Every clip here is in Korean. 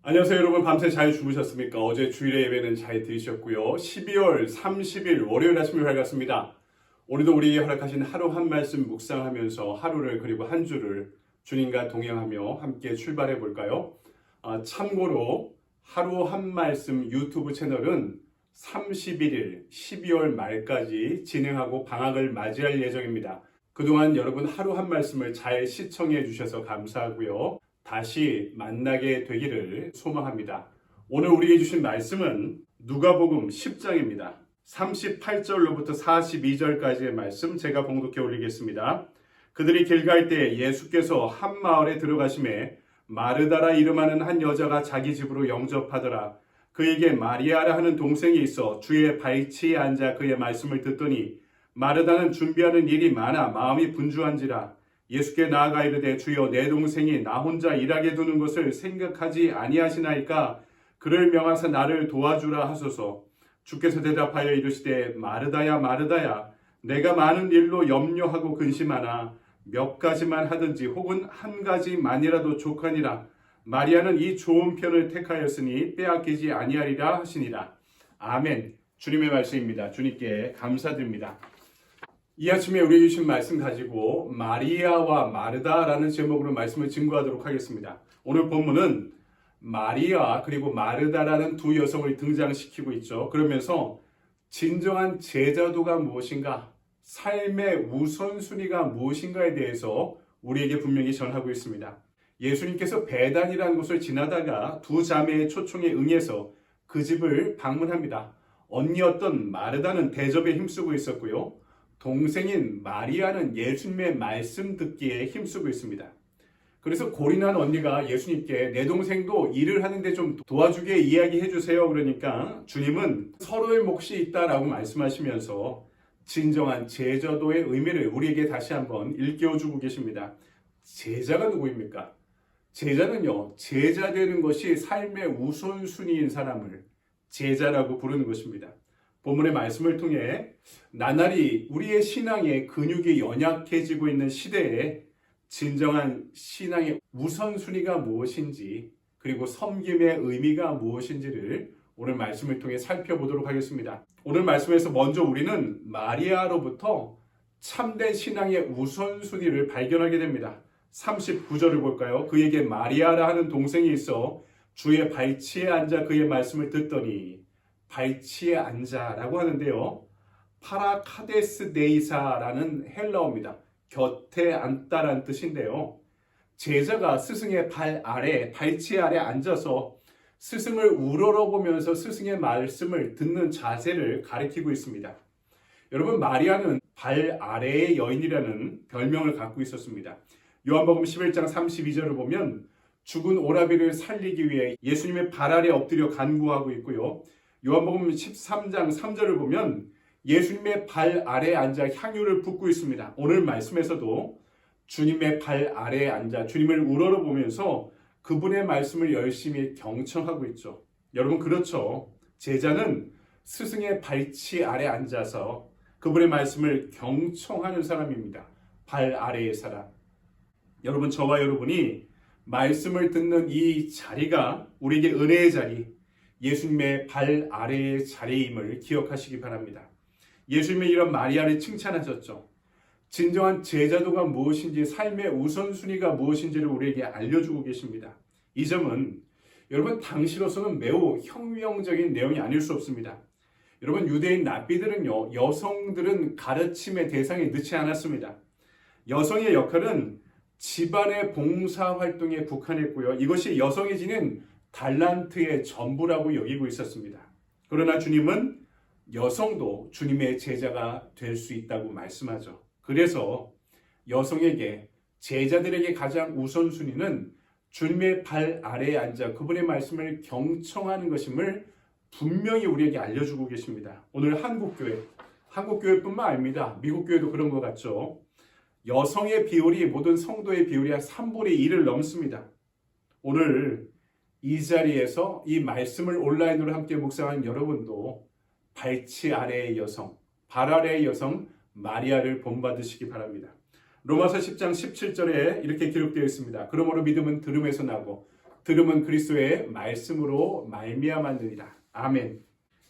안녕하세요 여러분. 밤새 잘 주무셨습니까? 어제 주일의 예배는 잘 들으셨고요. 12월 30일 월요일 아침이 밝았습니다. 오늘도 우리에게 허락하신 하루 한 말씀 묵상하면서 하루를 그리고 한 주를 주님과 동행하며 함께 출발해 볼까요? 참고로 하루 한 말씀 유튜브 채널은 31일 12월 말까지 진행하고 방학을 맞이할 예정입니다. 그동안 여러분 하루 한 말씀을 잘 시청해 주셔서 감사하고요. 다시 만나게 되기를 소망합니다. 오늘 우리에게 주신 말씀은 누가복음 10장입니다. 38절로부터 42절까지의 말씀 제가 봉독해 올리겠습니다. 그들이 길 갈 때 예수께서 한 마을에 들어가심에 마르다라 이름하는 한 여자가 자기 집으로 영접하더라. 그에게 마리아라 하는 동생이 있어 주의 발치에 앉아 그의 말씀을 듣더니 마르다는 준비하는 일이 많아 마음이 분주한지라. 예수께 나아가 이르되 주여 내 동생이 나 혼자 일하게 두는 것을 생각하지 아니하시나이까 그를 명하사 나를 도와주라 하소서. 주께서 대답하여 이르시되 마르다야 마르다야 내가 많은 일로 염려하고 근심하나 몇 가지만 하든지 혹은 한 가지만이라도 족하니라. 마리아는 이 좋은 편을 택하였으니 빼앗기지 아니하리라 하시니라. 아멘. 주님의 말씀입니다. 주님께 감사드립니다. 이 아침에 우리에게 주신 말씀 가지고 마리아와 마르다라는 제목으로 말씀을 증거하도록 하겠습니다. 오늘 본문은 마리아 그리고 마르다라는 두 여성을 등장시키고 있죠. 그러면서 진정한 제자도가 무엇인가, 삶의 우선순위가 무엇인가에 대해서 우리에게 분명히 전하고 있습니다. 예수님께서 베단이라는 곳을 지나다가 두 자매의 초청에 응해서 그 집을 방문합니다. 언니였던 마르다는 대접에 힘쓰고 있었고요. 동생인 마리아는 예수님의 말씀 듣기에 힘쓰고 있습니다. 그래서 고린한 언니가 예수님께 내 동생도 일을 하는데 좀 도와주게 이야기해 주세요. 그러니까 주님은 서로의 몫이 있다라고 말씀하시면서 진정한 제자도의 의미를 우리에게 다시 한번 일깨워주고 계십니다. 제자가 누구입니까? 제자는요, 제자 되는 것이 삶의 우선순위인 사람을 제자라고 부르는 것입니다. 본문의 말씀을 통해 나날이 우리의 신앙의 근육이 연약해지고 있는 시대에 진정한 신앙의 우선순위가 무엇인지 그리고 섬김의 의미가 무엇인지를 오늘 말씀을 통해 살펴보도록 하겠습니다. 오늘 말씀에서 먼저 우리는 마리아로부터 참된 신앙의 우선순위를 발견하게 됩니다. 39절을 볼까요? 그에게 마리아라 하는 동생이 있어 주의 발치에 앉아 그의 말씀을 듣더니, 발치에 앉아라고 하는데요, 파라카데스 데이사라는 헬라어입니다. 곁에 앉다라는 뜻인데요, 제자가 스승의 발 아래, 발치 아래 앉아서 스승을 우러러보면서 스승의 말씀을 듣는 자세를 가리키고 있습니다. 여러분, 마리아는 발 아래의 여인이라는 별명을 갖고 있었습니다. 요한복음 11장 32절을 보면 죽은 오라비를 살리기 위해 예수님의 발 아래 엎드려 간구하고 있고요. 요한복음 13장 3절을 보면 예수님의 발 아래에 앉아 향유를 붓고 있습니다. 오늘 말씀에서도 주님의 발 아래에 앉아 주님을 우러러보면서 그분의 말씀을 열심히 경청하고 있죠. 여러분, 그렇죠. 제자는 스승의 발치 아래 앉아서 그분의 말씀을 경청하는 사람입니다. 발 아래의 사람. 여러분, 저와 여러분이 말씀을 듣는 이 자리가 우리에게 은혜의 자리, 예수님의 발 아래의 자리임을 기억하시기 바랍니다. 예수님의 이런 마리아를 칭찬하셨죠. 진정한 제자도가 무엇인지, 삶의 우선순위가 무엇인지를 우리에게 알려주고 계십니다. 이 점은 여러분, 당시로서는 매우 혁명적인 내용이 아닐 수 없습니다. 여러분, 유대인 랍비들은요, 여성들은 가르침의 대상에 넣지 않았습니다. 여성의 역할은 집안의 봉사활동에 국한했고요. 이것이 여성이 지닌 달란트의 전부라고 여기고 있었습니다. 그러나 주님은 여성도 주님의 제자가 될 수 있다고 말씀하죠. 그래서 여성에게, 제자들에게 가장 우선순위는 주님의 발 아래에 앉아 그분의 말씀을 경청하는 것임을 분명히 우리에게 알려주고 계십니다. 오늘 한국교회뿐만 아닙니다. 미국교회도 그런 것 같죠. 여성의 비율이 모든 성도의 비율이 한 3분의 1을 넘습니다. 오늘 이 자리에서 이 말씀을 온라인으로 함께 묵상하는 여러분도 발치 아래의 여성, 발 아래의 여성 마리아를 본받으시기 바랍니다. 로마서 10장 17절에 이렇게 기록되어 있습니다. 그러므로 믿음은 들음에서 나고 들음은 그리스도의 말씀으로 말미암았느니라. 아멘.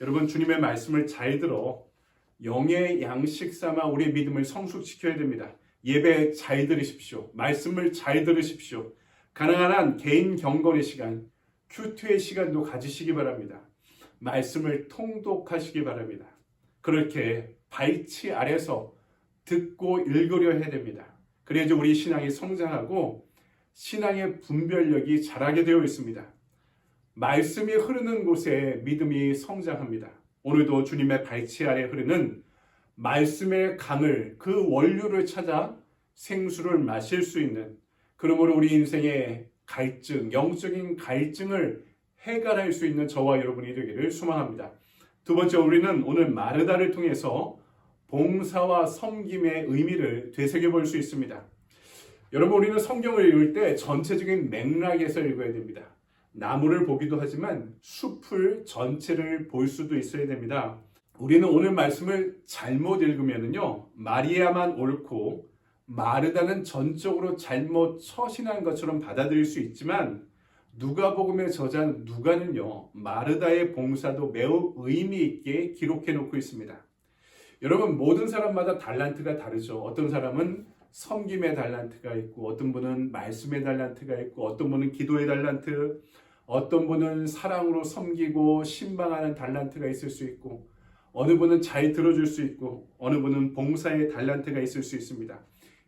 여러분, 주님의 말씀을 잘 들어 영의 양식 삼아 우리의 믿음을 성숙시켜야 됩니다. 예배 잘 들으십시오. 말씀을 잘 들으십시오. 가능한 한 개인 경건의 시간, 큐트의 시간도 가지시기 바랍니다. 말씀을 통독하시기 바랍니다. 그렇게 발치 아래서 듣고 읽으려 해야 됩니다. 그래야지 우리 신앙이 성장하고 신앙의 분별력이 자라게 되어 있습니다. 말씀이 흐르는 곳에 믿음이 성장합니다. 오늘도 주님의 발치 아래 흐르는 말씀의 강을, 그 원료를 찾아 생수를 마실 수 있는, 그러므로 우리 인생의 갈증, 영적인 갈증을 해결할 수 있는 저와 여러분이 되기를 소망합니다. 두 번째, 우리는 오늘 마르다를 통해서 봉사와 섬김의 의미를 되새겨볼 수 있습니다. 여러분, 우리는 성경을 읽을 때 전체적인 맥락에서 읽어야 됩니다. 나무를 보기도 하지만 숲을 전체를 볼 수도 있어야 됩니다. 우리는 오늘 말씀을 잘못 읽으면요, 마리아만 옳고 마르다는 전적으로 잘못 처신한 것처럼 받아들일 수 있지만, 누가복음의 저자 누가는요, 마르다의 봉사도 매우 의미 있게 기록해 놓고 있습니다. 여러분, 모든 사람마다 달란트가 다르죠. 어떤 사람은 섬김의 달란트가 있고, 어떤 분은 말씀의 달란트가 있고, 어떤 분은 기도의 달란트, 어떤 분은 사랑으로 섬기고 신방하는 달란트가 있을 수 있고, 어느 분은 잘 들어줄 수 있고, 어느 분은 봉사의 달란트가 있을 수 있습니다.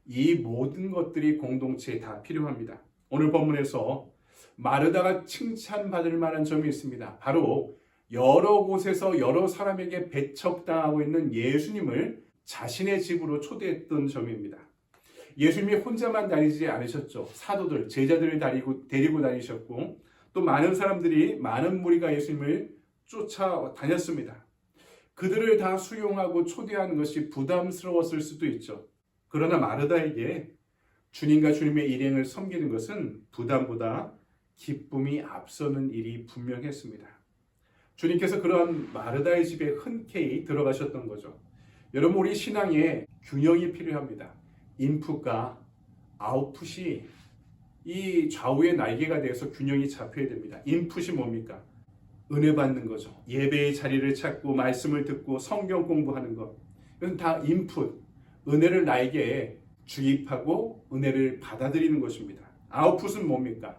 이 모든 것들이 공동체에 다 필요합니다. 오늘 본문에서 마르다가 칭찬받을 만한 점이 있습니다. 바로 여러 곳에서 여러 사람에게 배척당하고 있는 예수님을 자신의 집으로 초대했던 점입니다. 예수님이 혼자만 다니지 않으셨죠. 사도들, 제자들을 데리고 다니셨고, 또 많은 사람들이, 많은 무리가 예수님을 쫓아다녔습니다. 그들을 다 수용하고 초대하는 것이 부담스러웠을 수도 있죠. 그러나 마르다에게 주님과 주님의 일행을 섬기는 것은 부담보다 기쁨이 앞서는 일이 분명했습니다. 주님께서 그러한 마르다의 집에 흔쾌히 들어가셨던 거죠. 여러분, 우리 신앙에 균형이 필요합니다. 인풋과 아웃풋이 이 좌우의 날개가 되어서 균형이 잡혀야 됩니다. 인풋이 뭡니까? 은혜 받는 거죠. 예배의 자리를 찾고 말씀을 듣고 성경 공부하는 것. 이건 다 인풋, 은혜를 날개에 주입하고 은혜를 받아들이는 것입니다. 아웃풋은 뭡니까?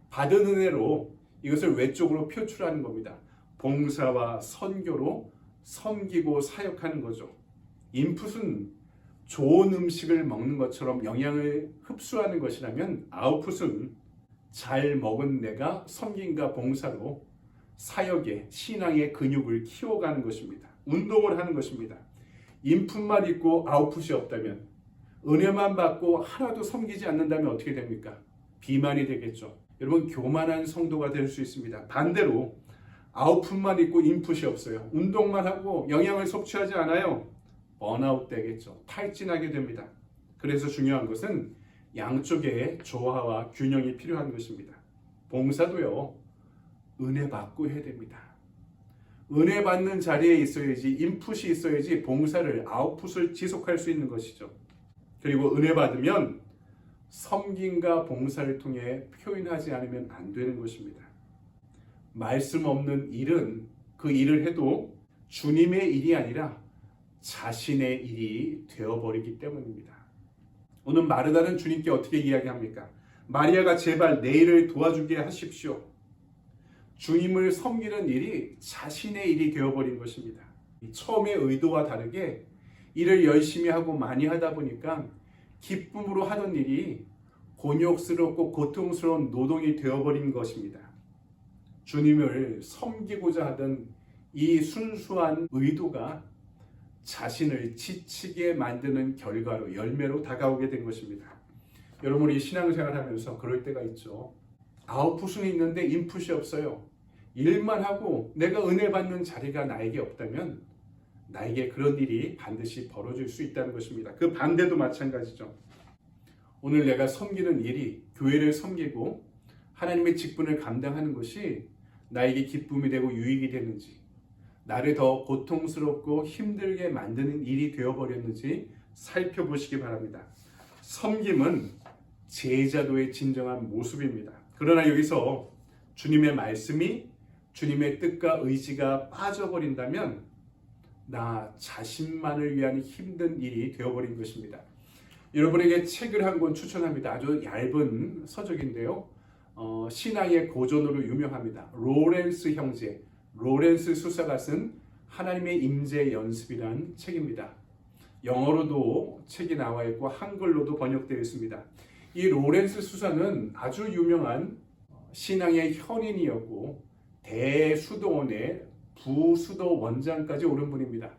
받은 은혜로 이것을 외적으로 표출하는 겁니다. 봉사와 선교로 섬기고 사역하는 거죠. 인풋은 좋은 음식을 먹는 것처럼 영양을 흡수하는 것이라면, 아웃풋은 잘 먹은 내가 섬김과 봉사로 사역의, 신앙의 근육을 키워가는 것입니다. 운동을 하는 것입니다. 인풋만 있고 아웃풋이 없다면, 은혜만 받고 하나도 섬기지 않는다면 어떻게 됩니까? 비만이 되겠죠. 여러분, 교만한 성도가 될 수 있습니다. 반대로 아웃풋만 있고 인풋이 없어요. 운동만 하고 영양을 섭취하지 않아요. 번아웃 되겠죠. 탈진하게 됩니다. 그래서 중요한 것은 양쪽의 조화와 균형이 필요한 것입니다. 봉사도요, 은혜 받고 해야 됩니다. 은혜 받는 자리에 있어야지, 인풋이 있어야지 봉사를, 아웃풋을 지속할 수 있는 것이죠. 그리고 은혜 받으면 섬김과 봉사를 통해 표현하지 않으면 안 되는 것입니다. 말씀 없는 일은 그 일을 해도 주님의 일이 아니라 자신의 일이 되어버리기 때문입니다. 오늘 마르다는 주님께 어떻게 이야기합니까? 마리아가 제발 내 일을 도와주게 하십시오. 주님을 섬기는 일이 자신의 일이 되어버린 것입니다. 처음의 의도와 다르게 일을 열심히 하고 많이 하다 보니까 기쁨으로 하던 일이 곤욕스럽고 고통스러운 노동이 되어버린 것입니다. 주님을 섬기고자 하던 이 순수한 의도가 자신을 지치게 만드는 결과로, 열매로 다가오게 된 것입니다. 여러분, 이 신앙생활 하면서 그럴 때가 있죠. 아웃풋은 있는데 인풋이 없어요. 일만 하고 내가 은혜 받는 자리가 나에게 없다면 나에게 그런 일이 반드시 벌어질 수 있다는 것입니다. 그 반대도 마찬가지죠. 오늘 내가 섬기는 일이, 교회를 섬기고 하나님의 직분을 감당하는 것이 나에게 기쁨이 되고 유익이 되는지, 나를 더 고통스럽고 힘들게 만드는 일이 되어버렸는지 살펴보시기 바랍니다. 섬김은 제자도의 진정한 모습입니다. 그러나 여기서 주님의 말씀이 주님의 뜻과 의지가 빠져버린다면 나 자신만을 위한 힘든 일이 되어버린 것입니다. 여러분에게 책을 한 권 추천합니다. 아주 얇은 서적인데요. 신앙의 고전으로 유명합니다. 로렌스 형제, 로렌스 수사가 쓴 하나님의 임재 연습이라는 책입니다. 영어로도 책이 나와 있고 한글로도 번역되어 있습니다. 이 로렌스 수사는 아주 유명한 신앙의 현인이었고 대수도원의 부수도 원장까지 오른 분입니다.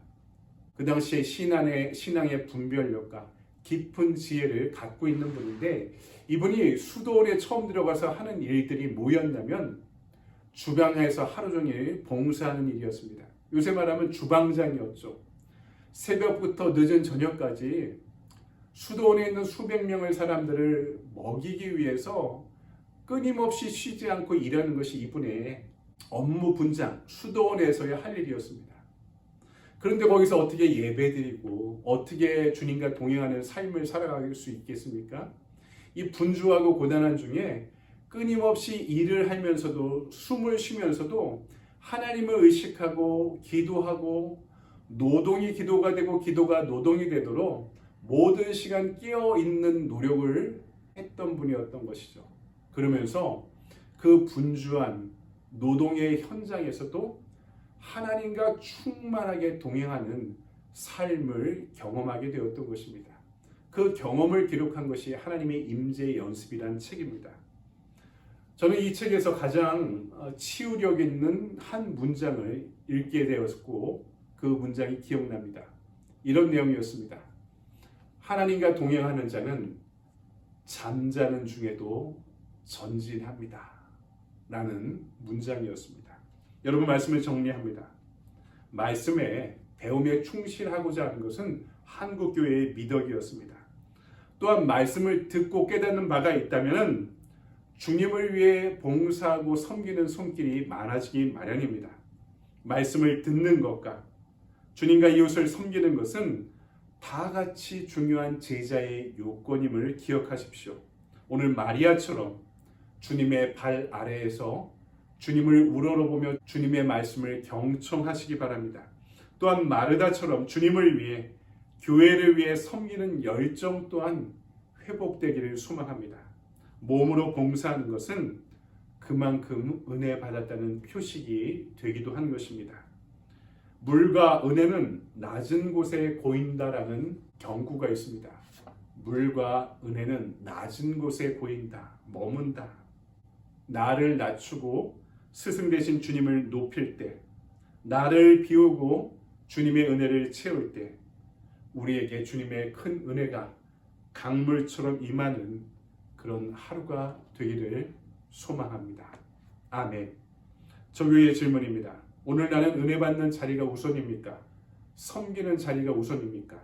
그 당시에 신앙의 분별력과 깊은 지혜를 갖고 있는 분인데 이분이 수도원에 처음 들어가서 하는 일들이 뭐였냐면 주방에서 하루 종일 봉사하는 일이었습니다. 요새 말하면 주방장이었죠. 새벽부터 늦은 저녁까지 수도원에 있는 수백 명의 사람들을 먹이기 위해서 끊임없이 쉬지 않고 일하는 것이 이분의 업무 분장, 수도원에서의 할 일이었습니다. 그런데 거기서 어떻게 예배드리고 어떻게 주님과 동행하는 삶을 살아갈 수 있겠습니까? 이 분주하고 고단한 중에 끊임없이 일을 하면서도 숨을 쉬면서도 하나님을 의식하고 기도하고 노동이 기도가 되고 기도가 노동이 되도록 모든 시간 깨어있는 노력을 했던 분이었던 것이죠. 그러면서 그 분주한 노동의 현장에서도 하나님과 충만하게 동행하는 삶을 경험하게 되었던 것입니다. 그 경험을 기록한 것이 하나님의 임재 연습이라는 책입니다. 저는 이 책에서 가장 치유력 있는 한 문장을 읽게 되었고 그 문장이 기억납니다. 이런 내용이었습니다. 하나님과 동행하는 자는 잠자는 중에도 전진합니다. 라는 문장이었습니다. 여러분 말씀을 정리합니다. 말씀에 배움에 충실하고자 하는 것은 한국교회의 미덕이었습니다. 또한 말씀을 듣고 깨닫는 바가 있다면 주님을 위해 봉사하고 섬기는 손길이 많아지기 마련입니다. 말씀을 듣는 것과 주님과 이웃을 섬기는 것은 다 같이 중요한 제자의 요건임을 기억하십시오. 오늘 마리아처럼 주님의 발 아래에서 주님을 우러러보며 주님의 말씀을 경청하시기 바랍니다. 또한 마르다처럼 주님을 위해 교회를 위해 섬기는 열정 또한 회복되기를 소망합니다. 몸으로 봉사하는 것은 그만큼 은혜 받았다는 표식이 되기도 한 것입니다. 물과 은혜는 낮은 곳에 고인다라는 경구가 있습니다. 물과 은혜는 낮은 곳에 고인다, 머문다. 나를 낮추고 스승 되신 주님을 높일 때, 나를 비우고 주님의 은혜를 채울 때 우리에게 주님의 큰 은혜가 강물처럼 임하는 그런 하루가 되기를 소망합니다. 아멘. 저교의 질문입니다. 오늘 나는 은혜 받는 자리가 우선입니까? 섬기는 자리가 우선입니까?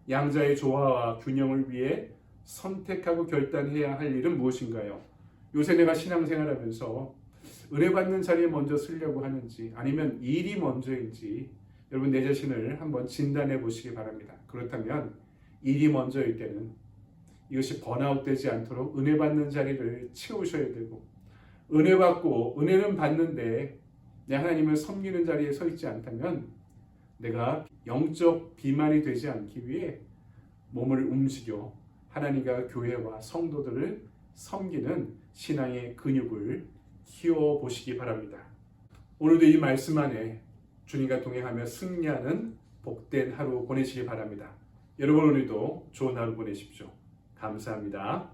양자의 조화와 균형을 위해 선택하고 결단해야 할 일은 무엇인가요? 요새 내가 신앙생활하면서 은혜 받는 자리에 먼저 쓰려고 하는지 아니면 일이 먼저인지 여러분 내 자신을 한번 진단해 보시기 바랍니다. 그렇다면 일이 먼저일 때는 이것이 번아웃 되지 않도록 은혜 받는 자리를 채우셔야 되고 은혜 받고 은혜는 받는데 내 하나님을 섬기는 자리에 서 있지 않다면 내가 영적 비만이 되지 않기 위해 몸을 움직여 하나님과 교회와 성도들을 섬기는 신앙의 근육을 키워보시기 바랍니다. 오늘도 이 말씀 안에 주님과 동행하며 승리하는 복된 하루 보내시기 바랍니다. 여러분 오늘도 좋은 하루 보내십시오. 감사합니다.